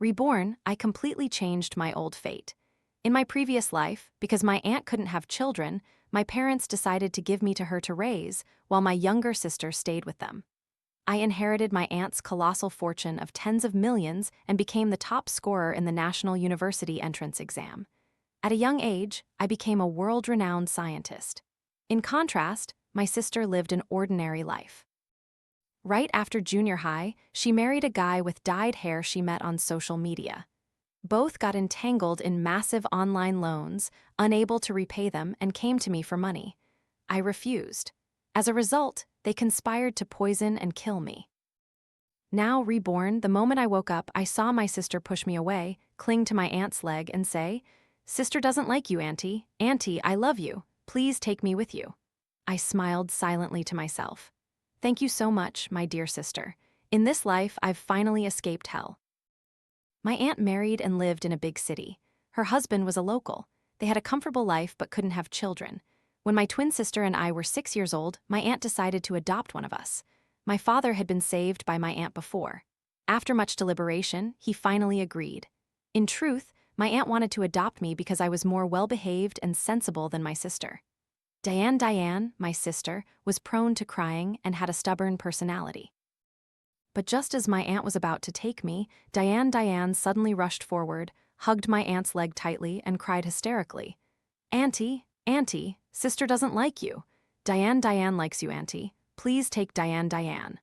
Reborn, I completely changed my old fate. In my previous life, because my aunt couldn't have children, my parents decided to give me to her to raise, while my younger sister stayed with them. I inherited my aunt's colossal fortune of tens of millions and became the top scorer in the National University entrance exam. At a young age, I became a world-renowned scientist. In contrast, my sister lived an ordinary life. Right after junior high, she married a guy with dyed hair she met on social media. Both got entangled in massive online loans, unable to repay them, and came to me for money. I refused. As a result, they conspired to poison and kill me. Now reborn, the moment I woke up, I saw my sister push me away, cling to my aunt's leg, and say, "Sister doesn't like you, Auntie. Auntie, I love you. Please take me with you." I smiled silently to myself. Thank you so much, my dear sister. In this life, I've finally escaped hell. My aunt married and lived in a big city. Her husband was a local. They had a comfortable life but couldn't have children. When my twin sister and I were 6 years old, my aunt decided to adopt one of us. My father had been saved by my aunt before. After much deliberation, he finally agreed. In truth, my aunt wanted to adopt me because I was more well-behaved and sensible than my sister. Dian Dian, my sister, was prone to crying and had a stubborn personality. But just as my aunt was about to take me, Dian Dian suddenly rushed forward, hugged my aunt's leg tightly, and cried hysterically, "Auntie, Auntie, sister doesn't like you. Dian Dian likes you, Auntie. Please take Dian Dian."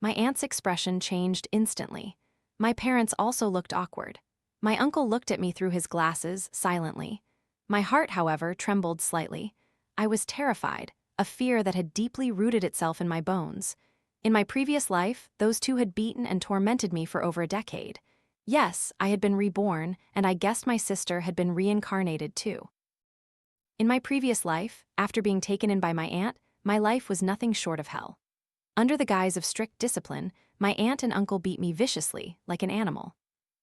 My aunt's expression changed instantly. My parents also looked awkward. My uncle looked at me through his glasses, silently. My heart, however, trembled slightly. I was terrified, a fear that had deeply rooted itself in my bones. In my previous life, those two had beaten and tormented me for over a decade. Yes, I had been reborn, and I guessed my sister had been reincarnated too. In my previous life, after being taken in by my aunt, my life was nothing short of hell. Under the guise of strict discipline, my aunt and uncle beat me viciously, like an animal.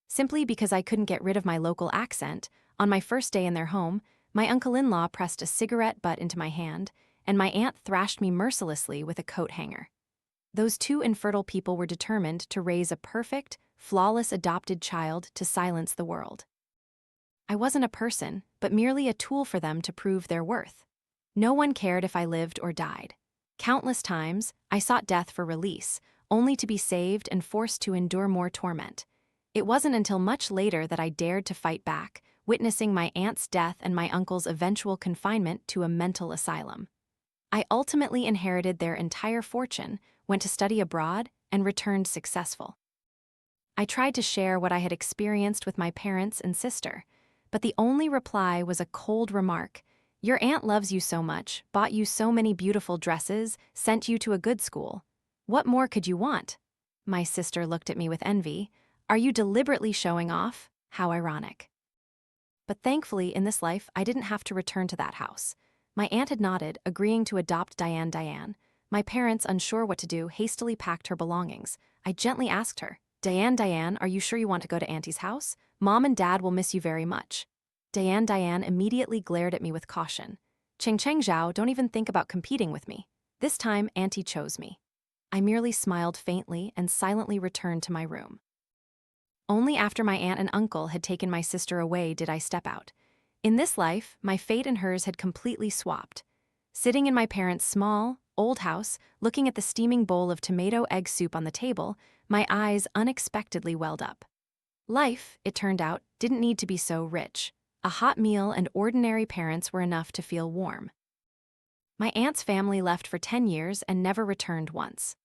Simply because I couldn't get rid of my local accent, on my first day in their home, my uncle-in-law pressed a cigarette butt into my hand, and my aunt thrashed me mercilessly with a coat hanger. Those two infertile people were determined to raise a perfect, flawless adopted child to silence the world. I wasn't a person, but merely a tool for them to prove their worth. No one cared if I lived or died. Countless times, I sought death for release, only to be saved and forced to endure more torment. It wasn't until much later that I dared to fight back, witnessing my aunt's death and my uncle's eventual confinement to a mental asylum. I ultimately inherited their entire fortune, went to study abroad, and returned successful. I tried to share what I had experienced with my parents and sister, but the only reply was a cold remark. "Your aunt loves you so much, bought you so many beautiful dresses, sent you to a good school. What more could you want?" My sister looked at me with envy. "Are you deliberately showing off? How ironic." But thankfully, in this life, I didn't have to return to that house. My aunt had nodded, agreeing to adopt Dian Dian. My parents, unsure what to do, hastily packed her belongings. I gently asked her, "Dian Dian, are you sure you want to go to Auntie's house? Mom and Dad will miss you very much." Dian Dian immediately glared at me with caution. "Cheng Cheng Zhao, don't even think about competing with me. This time, Auntie chose me." I merely smiled faintly and silently returned to my room. Only after my aunt and uncle had taken my sister away did I step out. In this life, my fate and hers had completely swapped. Sitting in my parents' small, old house, looking at the steaming bowl of tomato egg soup on the table, my eyes unexpectedly welled up. Life, it turned out, didn't need to be so rich. A hot meal and ordinary parents were enough to feel warm. My aunt's family left for 10 years and never returned once.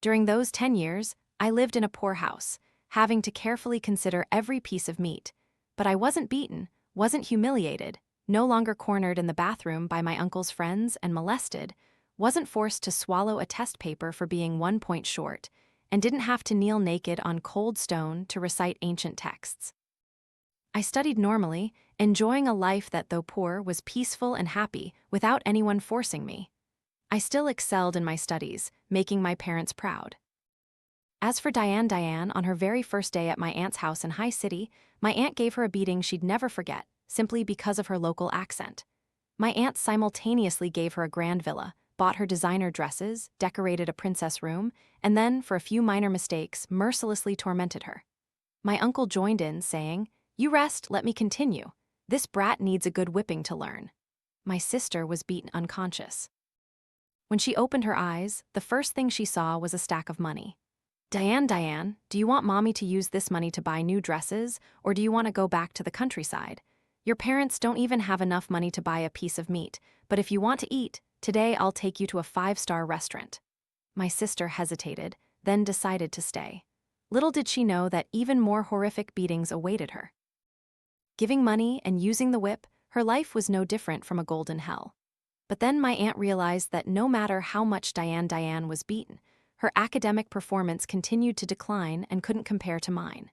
During those 10 years, I lived in a poor house, having to carefully consider every piece of meat. But I wasn't beaten, wasn't humiliated, no longer cornered in the bathroom by my uncle's friends and molested, wasn't forced to swallow a test paper for being 1 point short, and didn't have to kneel naked on cold stone to recite ancient texts. I studied normally, enjoying a life that, though poor, was peaceful and happy without anyone forcing me. I still excelled in my studies, making my parents proud. As for Dian Dian, on her very first day at my aunt's house in High City, my aunt gave her a beating she'd never forget, simply because of her local accent. My aunt simultaneously gave her a grand villa, bought her designer dresses, decorated a princess room, and then, for a few minor mistakes, mercilessly tormented her. My uncle joined in, saying, "You rest, let me continue. This brat needs a good whipping to learn." My sister was beaten unconscious. When she opened her eyes, the first thing she saw was a stack of money. "Dian Dian, do you want mommy to use this money to buy new dresses, or do you want to go back to the countryside? Your parents don't even have enough money to buy a piece of meat, but if you want to eat, today I'll take you to a 5-star restaurant." My sister hesitated, then decided to stay. Little did she know that even more horrific beatings awaited her. Giving money and using the whip, her life was no different from a golden hell. But then my aunt realized that no matter how much Dian Dian was beaten, her academic performance continued to decline and couldn't compare to mine.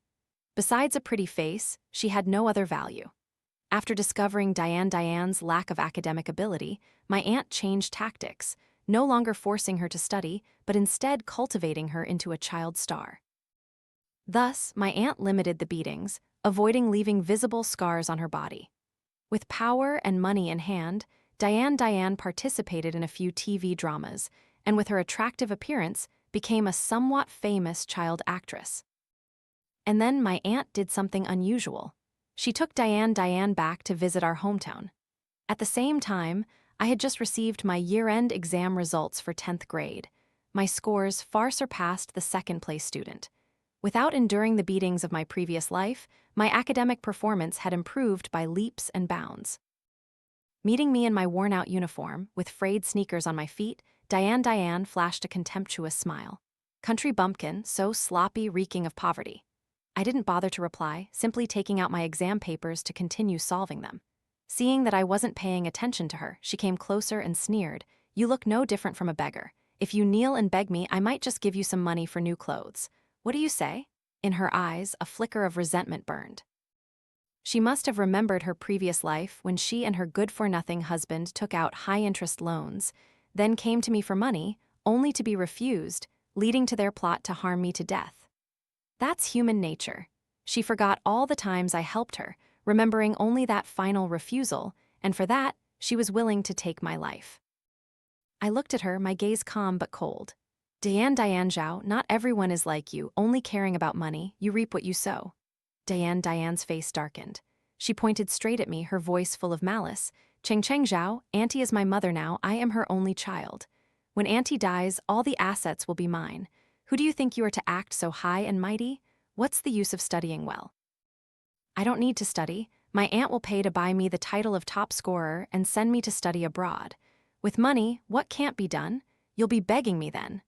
Besides a pretty face, she had no other value. After discovering Dian Dian's lack of academic ability, my aunt changed tactics, no longer forcing her to study, but instead cultivating her into a child star. Thus, my aunt limited the beatings, avoiding leaving visible scars on her body. With power and money in hand, Dian Dian participated in a few TV dramas, and with her attractive appearance, became a somewhat famous child actress. And then my aunt did something unusual. She took Dian Dian back to visit our hometown. At the same time, I had just received my year-end exam results for 10th grade. My scores far surpassed the second-place student. Without enduring the beatings of my previous life, my academic performance had improved by leaps and bounds. Meeting me in my worn-out uniform, with frayed sneakers on my feet, Dian Dian flashed a contemptuous smile. "Country bumpkin, so sloppy, reeking of poverty." I didn't bother to reply, simply taking out my exam papers to continue solving them. Seeing that I wasn't paying attention to her, she came closer and sneered, "You look no different from a beggar. If you kneel and beg me, I might just give you some money for new clothes. What do you say?" In her eyes, a flicker of resentment burned. She must have remembered her previous life when she and her good-for-nothing husband took out high-interest loans, then came to me for money, only to be refused, leading to their plot to harm me to death. That's human nature. She forgot all the times I helped her, remembering only that final refusal, and for that, she was willing to take my life. I looked at her, my gaze calm but cold. "Dian Dian Zhao, not everyone is like you, only caring about money, you reap what you sow." Dian Dian's face darkened. She pointed straight at me, her voice full of malice. "Cheng Cheng Zhao, Auntie is my mother now, I am her only child. When Auntie dies, all the assets will be mine. Who do you think you are to act so high and mighty? What's the use of studying well?" "I don't need to study. My aunt will pay to buy me the title of top scorer and send me to study abroad. With money, what can't be done? You'll be begging me then."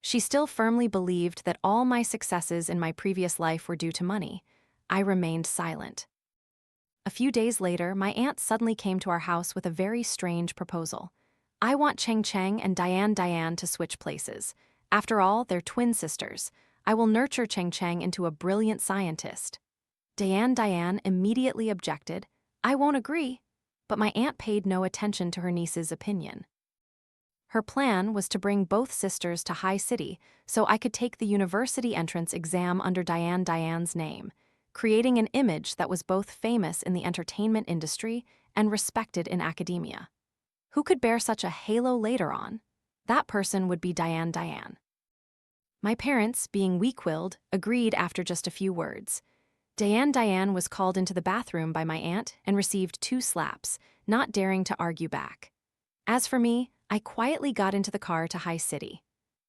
She still firmly believed that all my successes in my previous life were due to money. I remained silent. A few days later, my aunt suddenly came to our house with a very strange proposal. "I want Cheng Cheng and Dian Dian to switch places. After all, they're twin sisters. I will nurture Cheng Cheng into a brilliant scientist." Dian Dian immediately objected. "I won't agree." But my aunt paid no attention to her niece's opinion. Her plan was to bring both sisters to High City so I could take the university entrance exam under Dian Dian's name, creating an image that was both famous in the entertainment industry and respected in academia. Who could bear such a halo later on? That person would be Dian Dian. My parents, being weak-willed, agreed after just a few words. Dian Dian was called into the bathroom by my aunt and received 2 slaps, not daring to argue back. As for me, I quietly got into the car to High City.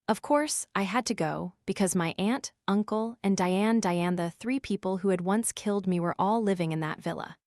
Of course, I had to go because my aunt, uncle, and Dian Dian, the 3 people who had once killed me, were all living in that villa.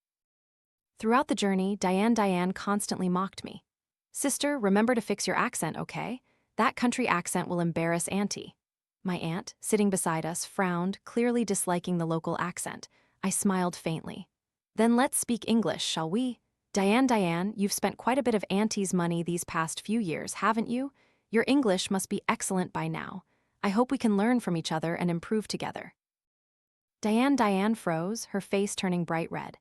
Throughout the journey, Dian Dian constantly mocked me. "Sister, remember to fix your accent, okay? That country accent will embarrass Auntie." My aunt, sitting beside us, frowned, clearly disliking the local accent. I smiled faintly. "Then let's speak English, shall we? Dian Dian, you've spent quite a bit of Auntie's money these past few years, haven't you? Your English must be excellent by now. I hope we can learn from each other and improve together." Dian Dian froze, her face turning bright red.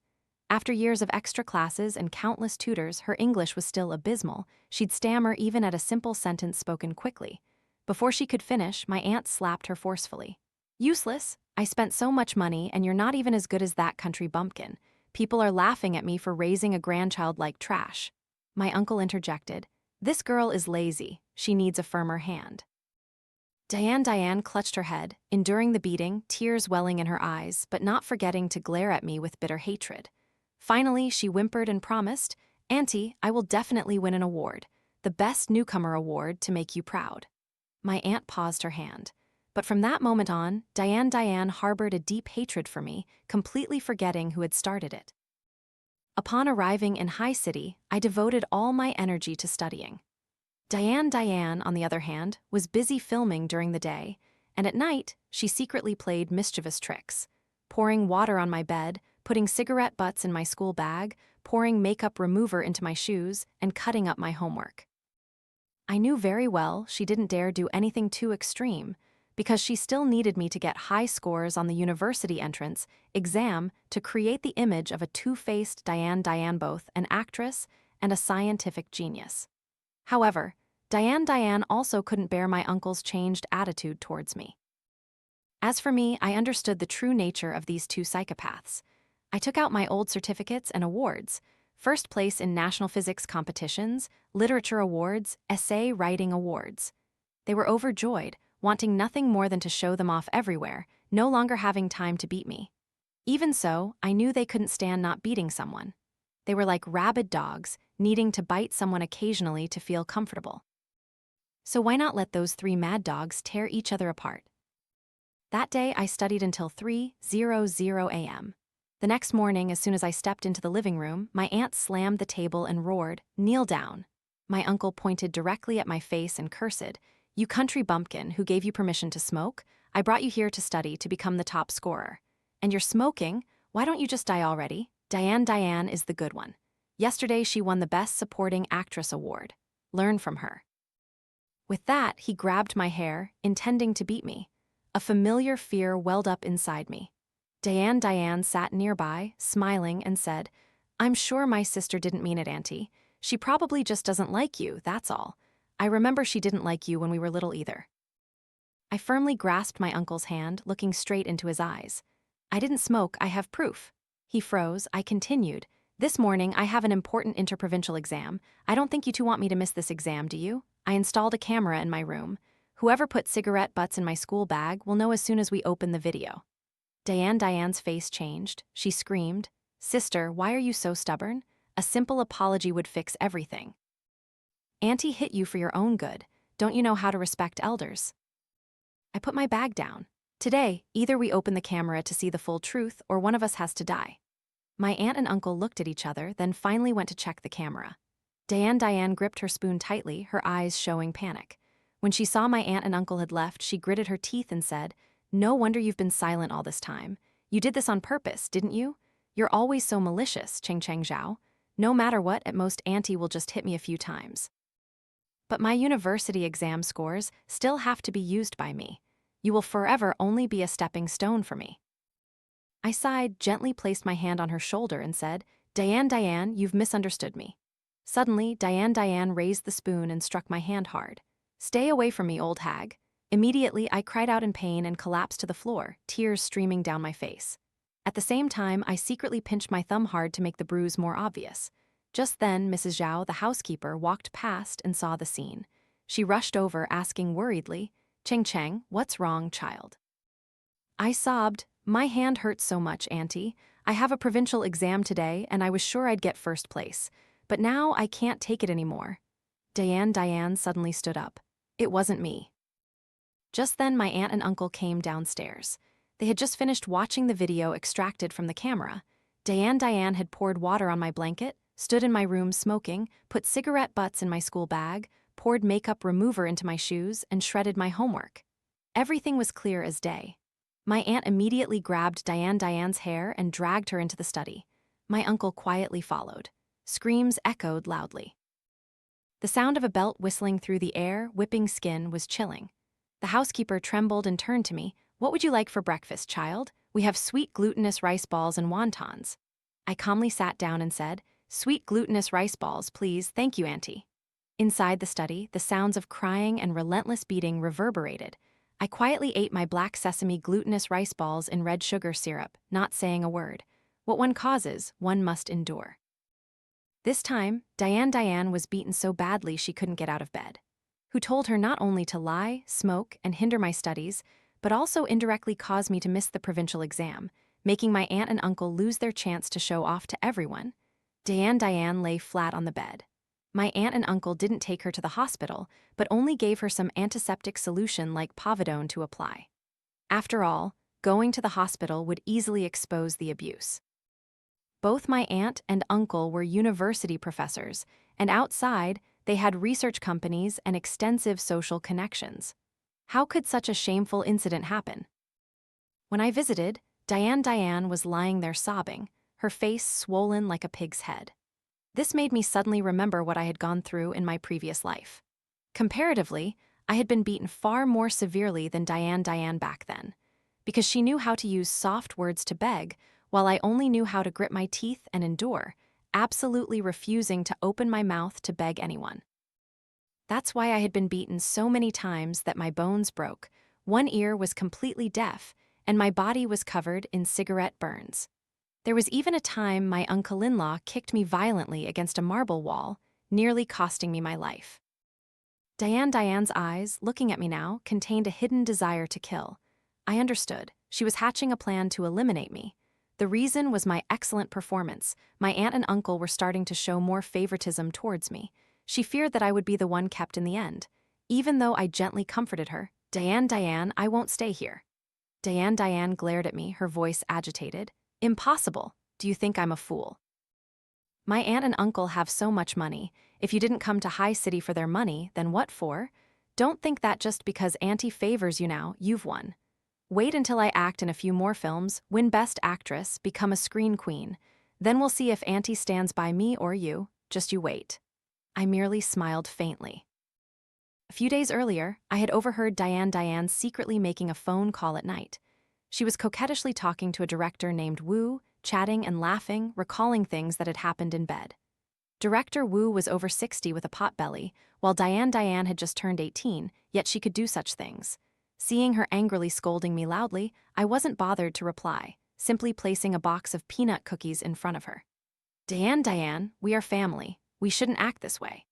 After years of extra classes and countless tutors, her English was still abysmal. She'd stammer even at a simple sentence spoken quickly. Before she could finish, my aunt slapped her forcefully. "Useless. I spent so much money and you're not even as good as that country bumpkin. People are laughing at me for raising a grandchild like trash." My uncle interjected. "This girl is lazy. She needs a firmer hand." Dian Dian clutched her head, enduring the beating, tears welling in her eyes, but not forgetting to glare at me with bitter hatred. Finally, she whimpered and promised, "Auntie, I will definitely win an award, the Best Newcomer Award, to make you proud." My aunt paused her hand. But from that moment on, Dian Dian harbored a deep hatred for me, completely forgetting who had started it. Upon arriving in High City, I devoted all my energy to studying. Dian Dian, on the other hand, was busy filming during the day, and at night, she secretly played mischievous tricks, pouring water on my bed, putting cigarette butts in my school bag, pouring makeup remover into my shoes, and cutting up my homework. I knew very well she didn't dare do anything too extreme, because she still needed me to get high scores on the university entrance exam to create the image of a two-faced Dian Dian, both an actress and a scientific genius. However, Dian Dian also couldn't bear my uncle's changed attitude towards me. As for me, I understood the true nature of these two psychopaths. I took out my old certificates and awards: first place in national physics competitions, literature awards, essay writing awards. They were overjoyed, wanting nothing more than to show them off everywhere, no longer having time to beat me. Even so, I knew they couldn't stand not beating someone. They were like rabid dogs, needing to bite someone occasionally to feel comfortable. So why not let those three mad dogs tear each other apart? That day, I studied until 3:00 a.m. The next morning, as soon as I stepped into the living room, my aunt slammed the table and roared, "Kneel down." My uncle pointed directly at my face and cursed, "You country bumpkin, who gave you permission to smoke? I brought you here to study to become the top scorer. And you're smoking? Why don't you just die already? Dian Dian is the good one. Yesterday, she won the Best Supporting Actress award. Learn from her." With that, he grabbed my hair, intending to beat me. A familiar fear welled up inside me. Dian Dian sat nearby, smiling, and said, "I'm sure my sister didn't mean it, Auntie. She probably just doesn't like you, that's all. I remember she didn't like you when we were little either." I firmly grasped my uncle's hand, looking straight into his eyes. "I didn't smoke, I have proof." He froze. I continued, "This morning I have an important interprovincial exam. I don't think you two want me to miss this exam, do you? I installed a camera in my room. Whoever put cigarette butts in my school bag will know as soon as we open the video." Dian Dian's face changed. She screamed, "Sister, why are you so stubborn? A simple apology would fix everything. Auntie hit you for your own good. Don't you know how to respect elders?" I put my bag down. "Today, either we open the camera to see the full truth or one of us has to die." My aunt and uncle looked at each other, then finally went to check the camera. Dian Dian gripped her spoon tightly, her eyes showing panic. When she saw my aunt and uncle had left, she gritted her teeth and said, "No wonder you've been silent all this time. You did this on purpose, didn't you? You're always so malicious, Cheng Cheng Zhao. No matter what, at most Auntie will just hit me a few times. But my university exam scores still have to be used by me. You will forever only be a stepping stone for me." I sighed, gently placed my hand on her shoulder and said, "Dian Dian, you've misunderstood me." Suddenly, Dian Dian raised the spoon and struck my hand hard. "Stay away from me, old hag." Immediately, I cried out in pain and collapsed to the floor, tears streaming down my face. At the same time, I secretly pinched my thumb hard to make the bruise more obvious. Just then, Mrs. Zhao, the housekeeper, walked past and saw the scene. She rushed over, asking worriedly, "Cheng Cheng, what's wrong, child?" I sobbed, "My hand hurts so much, Auntie. I have a provincial exam today, and I was sure I'd get first place. But now I can't take it anymore." Dian Dian suddenly stood up. "It wasn't me." Just then, my aunt and uncle came downstairs. They had just finished watching the video extracted from the camera. Dian Dian had poured water on my blanket, stood in my room smoking, put cigarette butts in my school bag, poured makeup remover into my shoes, and shredded my homework. Everything was clear as day. My aunt immediately grabbed Dian Dian's hair and dragged her into the study. My uncle quietly followed. Screams echoed loudly. The sound of a belt whistling through the air, whipping skin, was chilling. The housekeeper trembled and turned to me. "What would you like for breakfast, child? We have sweet glutinous rice balls and wontons." I calmly sat down and said, "Sweet glutinous rice balls, please, thank you, Auntie." Inside the study, the sounds of crying and relentless beating reverberated. I quietly ate my black sesame glutinous rice balls in red sugar syrup, not saying a word. What one causes, one must endure. This time, Dian Dian was beaten so badly she couldn't get out of bed. who told her not only to lie, smoke, and hinder my studies, but also indirectly caused me to miss the provincial exam, making my aunt and uncle lose their chance to show off to everyone. Dian Dian lay flat on the bed. My aunt and uncle didn't take her to the hospital, but only gave her some antiseptic solution like povidone to apply. After all, going to the hospital would easily expose the abuse. Both my aunt and uncle were university professors, and outside, they had research companies and extensive social connections. How could such a shameful incident happen? When I visited, Dian Dian was lying there sobbing, her face swollen like a pig's head. This made me suddenly remember what I had gone through in my previous life. Comparatively, I had been beaten far more severely than Dian Dian back then, because she knew how to use soft words to beg, while I only knew how to grit my teeth and endure, absolutely refusing to open my mouth to beg anyone. That's why I had been beaten so many times that my bones broke, one ear was completely deaf, and my body was covered in cigarette burns. There was even a time my uncle-in-law kicked me violently against a marble wall, nearly costing me my life. Dian Dian's eyes, looking at me now, contained a hidden desire to kill. I understood. She was hatching a plan to eliminate me. The reason was my excellent performance. My aunt and uncle were starting to show more favoritism towards me. She feared that I would be the one kept in the end. Even though I gently comforted her, "Dian Dian, I won't stay here." Dian Dian glared at me, her voice agitated. "Impossible. Do you think I'm a fool? My aunt and uncle have so much money. If you didn't come to High City for their money, then what for? Don't think that just because Auntie favors you now, you've won. Wait until I act in a few more films, win Best Actress, become a screen queen. Then we'll see if Auntie stands by me or you. Just you wait." I merely smiled faintly. A few days earlier, I had overheard Dian Dian secretly making a phone call at night. She was coquettishly talking to a director named Wu, chatting and laughing, recalling things that had happened in bed. Director Wu was over 60 with a potbelly, while Dian Dian had just turned 18, yet she could do such things. Seeing her angrily scolding me loudly, I wasn't bothered to reply, simply placing a box of peanut cookies in front of her. "Dian Dian, we are family. We shouldn't act this way.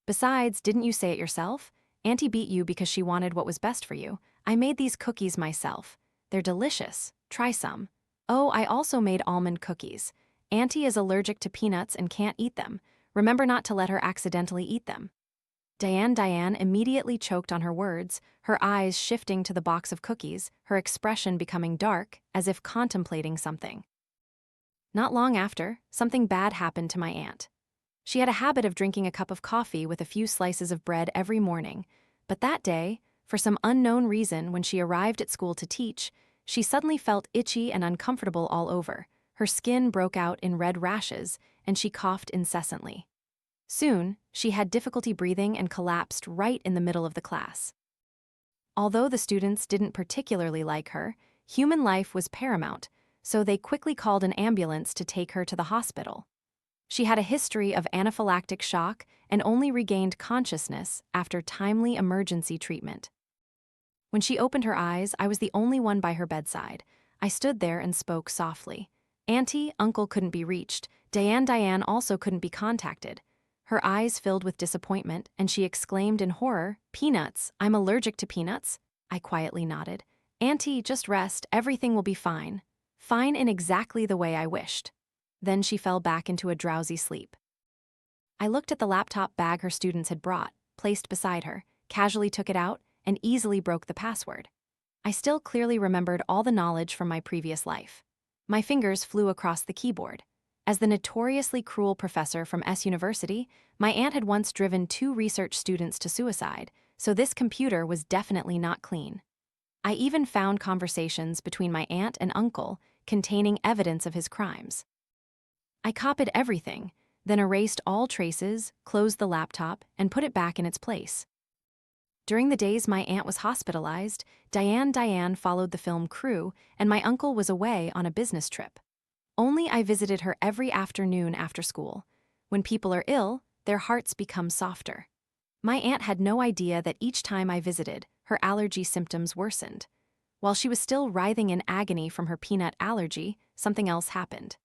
Besides, didn't you say it yourself? Auntie beat you because she wanted what was best for you. I made these cookies myself. They're delicious. Try some. Oh, I also made almond cookies. Auntie is allergic to peanuts and can't eat them. Remember not to let her accidentally eat them." Dian Dian immediately choked on her words, her eyes shifting to the box of cookies, her expression becoming dark, as if contemplating something. Not long after, something bad happened to my aunt. She had a habit of drinking a cup of coffee with a few slices of bread every morning, but that day, for some unknown reason, when she arrived at school to teach, she suddenly felt itchy and uncomfortable all over. Her skin broke out in red rashes, and she coughed incessantly. Soon, she had difficulty breathing and collapsed right in the middle of the class. Although the students didn't particularly like her, human life was paramount, so they quickly called an ambulance to take her to the hospital. She had a history of anaphylactic shock and only regained consciousness after timely emergency treatment. When she opened her eyes, I was the only one by her bedside. I stood there and spoke softly. Auntie, uncle couldn't be reached. Dian Dian also couldn't be contacted. Her eyes filled with disappointment, and she exclaimed in horror, "Peanuts, I'm allergic to peanuts." I quietly nodded. "Auntie, just rest, everything will be fine. Fine in exactly the way I wished." Then she fell back into a drowsy sleep. I looked at the laptop bag her students had brought, placed beside her, casually took it out, and easily broke the password. I still clearly remembered all the knowledge from my previous life. My fingers flew across the keyboard. As the notoriously cruel professor from S University, my aunt had once driven 2 research students to suicide, so this computer was definitely not clean. I even found conversations between my aunt and uncle containing evidence of his crimes. I copied everything, then erased all traces, closed the laptop, and put it back in its place. During the days my aunt was hospitalized, Dian Dian followed the film crew, and my uncle was away on a business trip. Only I visited her every afternoon after school. When people are ill, their hearts become softer. My aunt had no idea that each time I visited, her allergy symptoms worsened. While she was still writhing in agony from her peanut allergy, something else happened.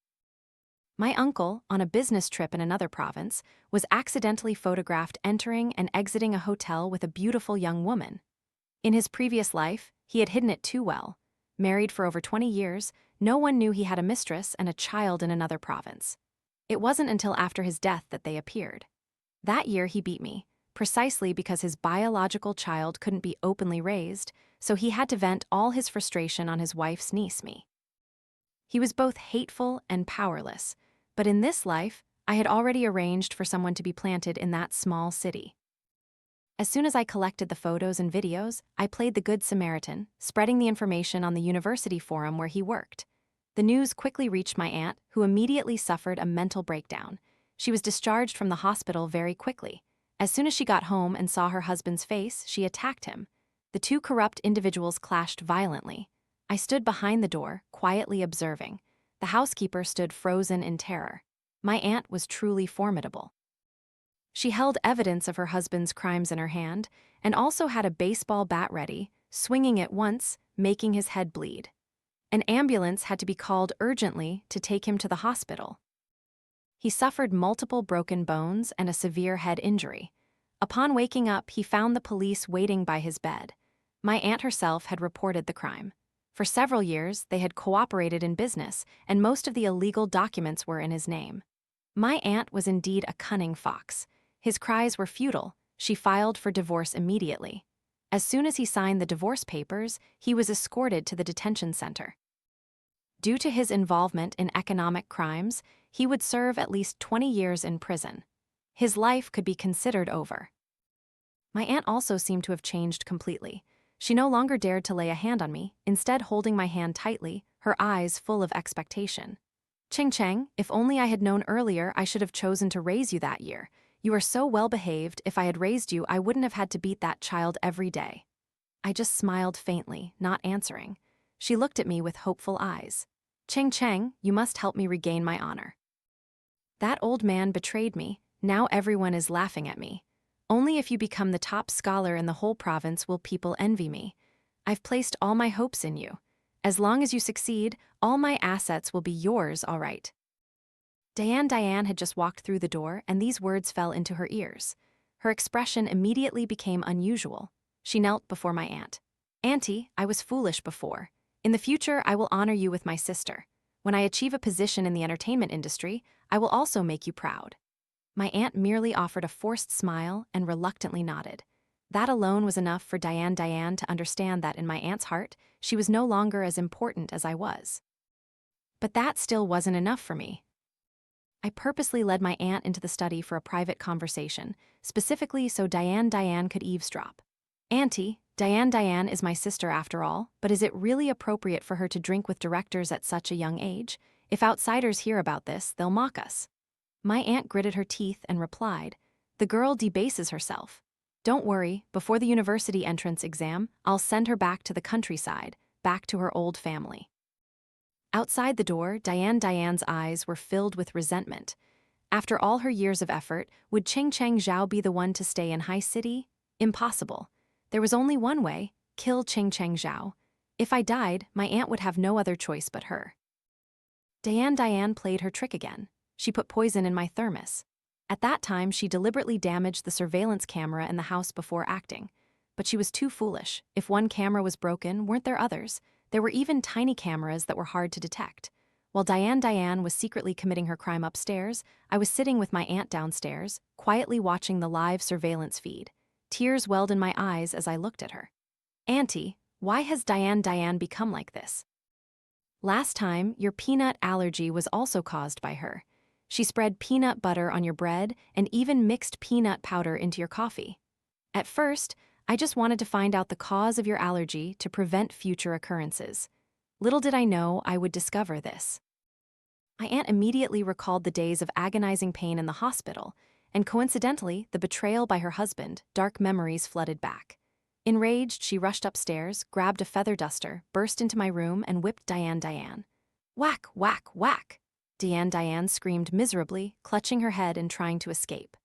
My uncle, on a business trip in another province, was accidentally photographed entering and exiting a hotel with a beautiful young woman. In his previous life, he had hidden it too well. Married for over 20 years, no one knew he had a mistress and a child in another province. It wasn't until after his death that they appeared. That year he beat me, precisely because his biological child couldn't be openly raised, so he had to vent all his frustration on his wife's niece, me. He was both hateful and powerless, but in this life, I had already arranged for someone to be planted in that small city. As soon as I collected the photos and videos, I played the Good Samaritan, spreading the information on the university forum where he worked. The news quickly reached my aunt, who immediately suffered a mental breakdown. She was discharged from the hospital very quickly. As soon as she got home and saw her husband's face, she attacked him. The two corrupt individuals clashed violently. I stood behind the door, quietly observing. The housekeeper stood frozen in terror. My aunt was truly formidable. She held evidence of her husband's crimes in her hand and also had a baseball bat ready, swinging it once, making his head bleed. An ambulance had to be called urgently to take him to the hospital. He suffered multiple broken bones and a severe head injury. Upon waking up, he found the police waiting by his bed. My aunt herself had reported the crime. For several years, they had cooperated in business, and most of the illegal documents were in his name. My aunt was indeed a cunning fox. His cries were futile. She filed for divorce immediately. As soon as he signed the divorce papers, he was escorted to the detention center. Due to his involvement in economic crimes, he would serve at least 20 years in prison. His life could be considered over. My aunt also seemed to have changed completely. She no longer dared to lay a hand on me, instead holding my hand tightly, her eyes full of expectation. "Ching Cheng, if only I had known earlier, I should have chosen to raise you that year. You are so well behaved, if I had raised you, I wouldn't have had to beat that child every day." I just smiled faintly, not answering. She looked at me with hopeful eyes. "Ching Cheng, you must help me regain my honor. That old man betrayed me, now everyone is laughing at me. Only if you become the top scholar in the whole province will people envy me. I've placed all my hopes in you. As long as you succeed, all my assets will be yours, all right." Dian Dian had just walked through the door, and these words fell into her ears. Her expression immediately became unusual. She knelt before my aunt. "Auntie, I was foolish before. In the future, I will honor you with my sister. When I achieve a position in the entertainment industry, I will also make you proud." My aunt merely offered a forced smile and reluctantly nodded. That alone was enough for Dian Dian to understand that in my aunt's heart, she was no longer as important as I was. But that still wasn't enough for me. I purposely led my aunt into the study for a private conversation, specifically so Dian Dian could eavesdrop. "Auntie, Dian Dian is my sister after all, but is it really appropriate for her to drink with directors at such a young age? If outsiders hear about this, they'll mock us." My aunt gritted her teeth and replied, "The girl debases herself. Don't worry, before the university entrance exam, I'll send her back to the countryside, back to her old family." Outside the door, Dian Dian's eyes were filled with resentment. After all her years of effort, would Ching Cheng Zhao be the one to stay in High City? Impossible. There was only one way: kill Ching Cheng Zhao. If I died, my aunt would have no other choice but her. Dian Dian played her trick again. She put poison in my thermos. At that time, she deliberately damaged the surveillance camera in the house before acting. But she was too foolish. If one camera was broken, weren't there others? There were even tiny cameras that were hard to detect. While Dian Dian was secretly committing her crime upstairs, I was sitting with my aunt downstairs, quietly watching the live surveillance feed. Tears welled in my eyes as I looked at her. "Auntie, why has Dian Dian become like this? Last time, your peanut allergy was also caused by her. She spread peanut butter on your bread and even mixed peanut powder into your coffee. At first, I just wanted to find out the cause of your allergy to prevent future occurrences. Little did I know I would discover this." My aunt immediately recalled the days of agonizing pain in the hospital, and coincidentally, the betrayal by her husband. Dark memories flooded back. Enraged, she rushed upstairs, grabbed a feather duster, burst into my room, and whipped Dian Dian. "Whack, whack, whack!" Dian Dian screamed miserably, clutching her head and trying to escape.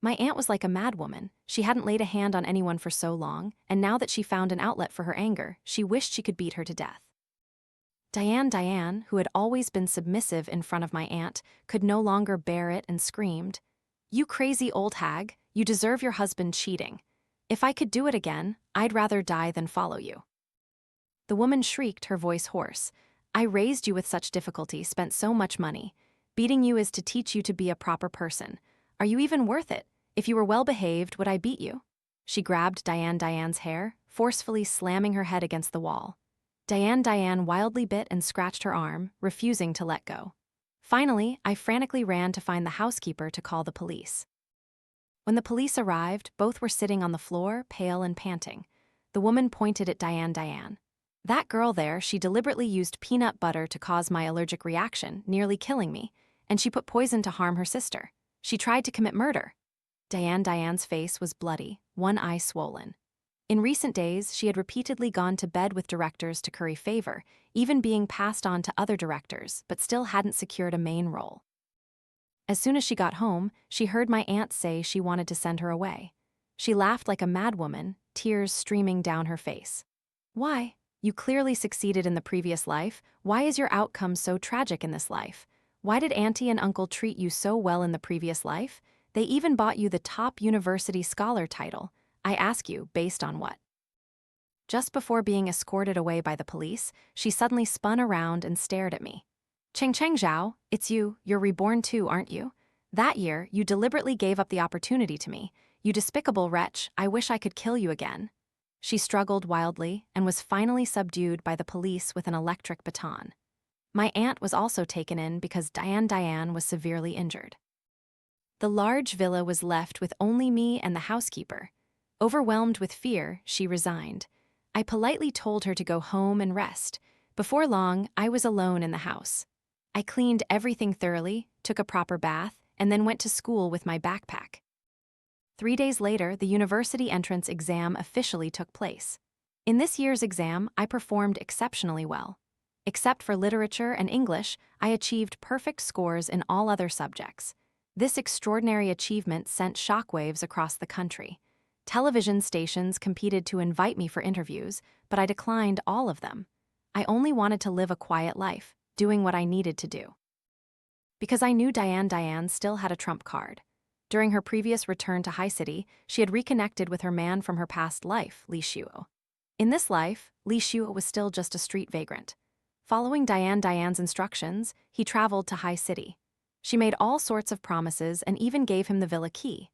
My aunt was like a madwoman. She hadn't laid a hand on anyone for so long, and now that she found an outlet for her anger, she wished she could beat her to death. Dian, who had always been submissive in front of my aunt, could no longer bear it and screamed, "You crazy old hag, you deserve your husband cheating. If I could do it again, I'd rather die than follow you." The woman shrieked, her voice hoarse. "I raised you with such difficulty, spent so much money. Beating you is to teach you to be a proper person. Are you even worth it? If you were well behaved, would I beat you?" She grabbed Dian's hair, forcefully slamming her head against the wall. Dian wildly bit and scratched her arm, refusing to let go. Finally, I frantically ran to find the housekeeper to call the police. When the police arrived, both were sitting on the floor, pale and panting. The woman pointed at Dian. "That girl there, she deliberately used peanut butter to cause my allergic reaction, nearly killing me, and she put poison to harm her sister. She tried to commit murder." Dian's face was bloody, one eye swollen. In recent days, she had repeatedly gone to bed with directors to curry favor, even being passed on to other directors, but still hadn't secured a main role. As soon as she got home, she heard my aunt say she wanted to send her away. She laughed like a madwoman, tears streaming down her face. "Why? You clearly succeeded in the previous life. Why is your outcome so tragic in this life? Why did Auntie and Uncle treat you so well in the previous life? They even bought you the top university scholar title. I ask you, based on what?" Just before being escorted away by the police, she suddenly spun around and stared at me. "Cheng Zhao, it's you. You're reborn too, aren't you? That year, you deliberately gave up the opportunity to me. You despicable wretch, I wish I could kill you again." She struggled wildly and was finally subdued by the police with an electric baton. My aunt was also taken in because Dian was severely injured. The large villa was left with only me and the housekeeper. Overwhelmed with fear, she resigned. I politely told her to go home and rest. Before long, I was alone in the house. I cleaned everything thoroughly, took a proper bath, and then went to school with my backpack. 3 days later, the university entrance exam officially took place. In this year's exam, I performed exceptionally well. Except for literature and English, I achieved perfect scores in all other subjects. This extraordinary achievement sent shockwaves across the country. Television stations competed to invite me for interviews, but I declined all of them. I only wanted to live a quiet life, doing what I needed to do. Because I knew Dian still had a trump card. During her previous return to High City, she had reconnected with her man from her past life, Li Shuo. In this life, Li Shuo was still just a street vagrant. Following Dian's instructions, he traveled to High City. She made all sorts of promises and even gave him the villa key.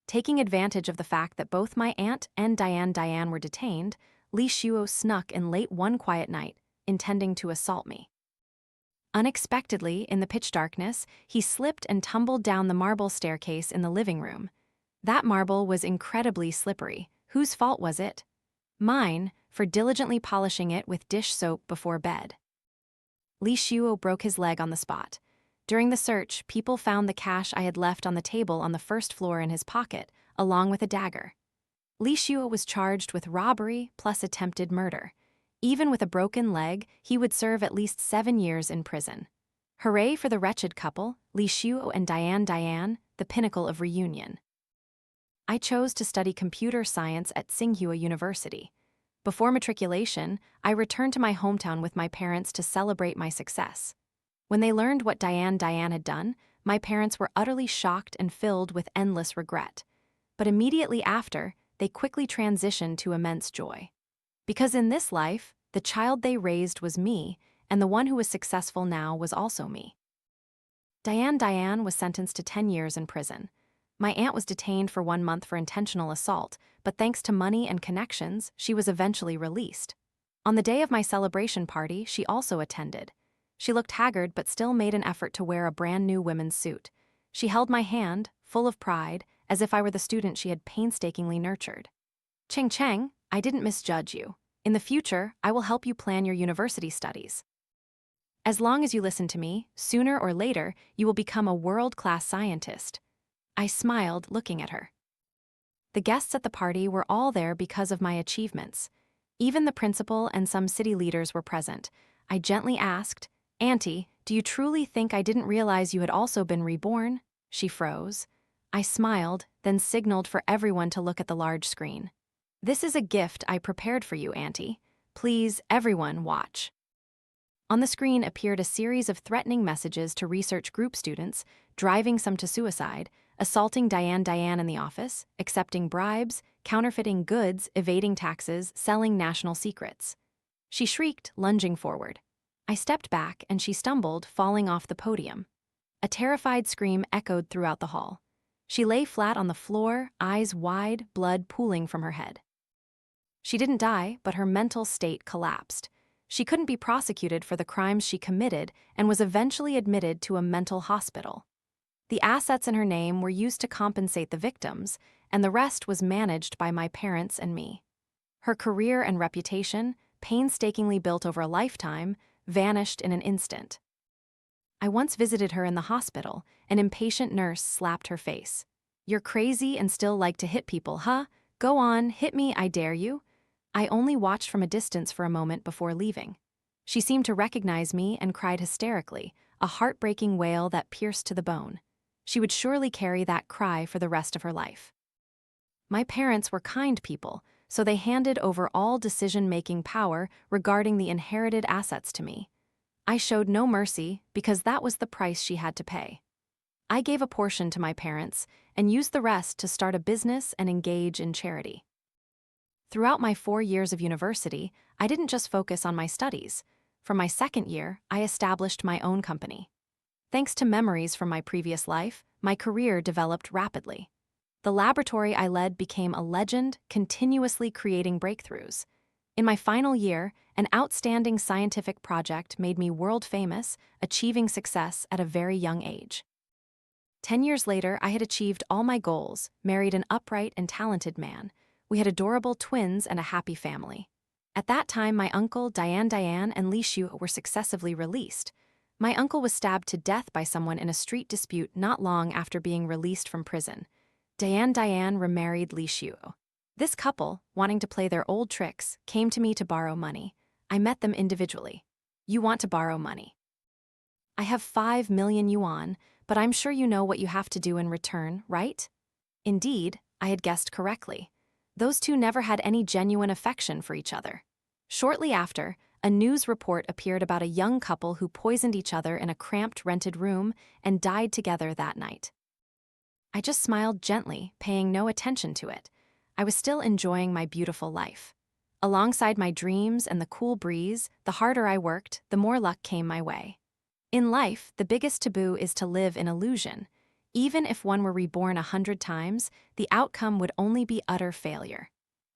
Taking advantage of the fact that both my aunt and Dian were detained, Li Shuo snuck in late one quiet night, intending to assault me. Unexpectedly, in the pitch darkness, he slipped and tumbled down the marble staircase in the living room. That marble was incredibly slippery. Whose fault was it? Mine, for diligently polishing it with dish soap before bed. Li Shuo broke his leg on the spot. During the search, people found the cash I had left on the table on the first floor in his pocket, along with a dagger. Li Shuo was charged with robbery plus attempted murder. Even with a broken leg, he would serve at least 7 years in prison. Hooray for the wretched couple, Li Shuo and Dian, the pinnacle of reunion. I chose to study computer science at Tsinghua University. Before matriculation, I returned to my hometown with my parents to celebrate my success. When they learned what Dian had done, my parents were utterly shocked and filled with endless regret. But immediately after, they quickly transitioned to immense joy. Because in this life, the child they raised was me, and the one who was successful now was also me. Dian was sentenced to 10 years in prison. My aunt was detained for 1 month for intentional assault, but thanks to money and connections, she was eventually released. On the day of my celebration party, she also attended. She looked haggard but still made an effort to wear a brand new women's suit. She held my hand, full of pride, as if I were the student she had painstakingly nurtured. Cheng, I didn't misjudge you. In the future, I will help you plan your university studies. As long as you listen to me, sooner or later, you will become a world-class scientist. I smiled, looking at her. The guests at the party were all there because of my achievements. Even the principal and some city leaders were present. I gently asked, "Auntie, do you truly think I didn't realize you had also been reborn?" She froze. I smiled, then signaled for everyone to look at the large screen. "This is a gift I prepared for you, Auntie. Please, everyone, watch." On the screen appeared a series of threatening messages to research group students, driving some to suicide, assaulting Dian Dian in the office, accepting bribes, counterfeiting goods, evading taxes, selling national secrets. She shrieked, lunging forward. I stepped back and she stumbled, falling off the podium. A terrified scream echoed throughout the hall. She lay flat on the floor, eyes wide, blood pooling from her head. She didn't die, but her mental state collapsed. She couldn't be prosecuted for the crimes she committed and was eventually admitted to a mental hospital. The assets in her name were used to compensate the victims, and the rest was managed by my parents and me. Her career and reputation, painstakingly built over a lifetime, vanished in an instant. I once visited her in the hospital. An impatient nurse slapped her face. "You're crazy and still like to hit people, huh? Go on, hit me, I dare you." I only watched from a distance for a moment before leaving. She seemed to recognize me and cried hysterically, a heartbreaking wail that pierced to the bone. She would surely carry that cry for the rest of her life. My parents were kind people, so they handed over all decision-making power regarding the inherited assets to me. I showed no mercy because that was the price she had to pay. I gave a portion to my parents and used the rest to start a business and engage in charity. Throughout my 4 years of university, I didn't just focus on my studies. For my second year, I established my own company. Thanks to memories from my previous life, my career developed rapidly. The laboratory I led became a legend, continuously creating breakthroughs. In my final year, an outstanding scientific project made me world famous, achieving success at a very young age. 10 years later, I had achieved all my goals, married an upright and talented man. We had adorable twins and a happy family. At that time, my uncle, Dian Dian, and Li Xiu were successively released. My uncle was stabbed to death by someone in a street dispute not long after being released from prison. Dian Dian remarried Li Xiu. This couple, wanting to play their old tricks, came to me to borrow money. I met them individually. "You want to borrow money? I have 5 million yuan, but I'm sure you know what you have to do in return, right?" Indeed, I had guessed correctly. Those two never had any genuine affection for each other. Shortly after, a news report appeared about a young couple who poisoned each other in a cramped rented room and died together that night. I just smiled gently, paying no attention to it. I was still enjoying my beautiful life. Alongside my dreams and the cool breeze, the harder I worked, the more luck came my way. In life, the biggest taboo is to live in illusion. Even if one were reborn 100 times, the outcome would only be utter failure.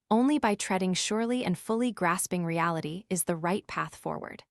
Only by treading surely and fully grasping reality is the right path forward.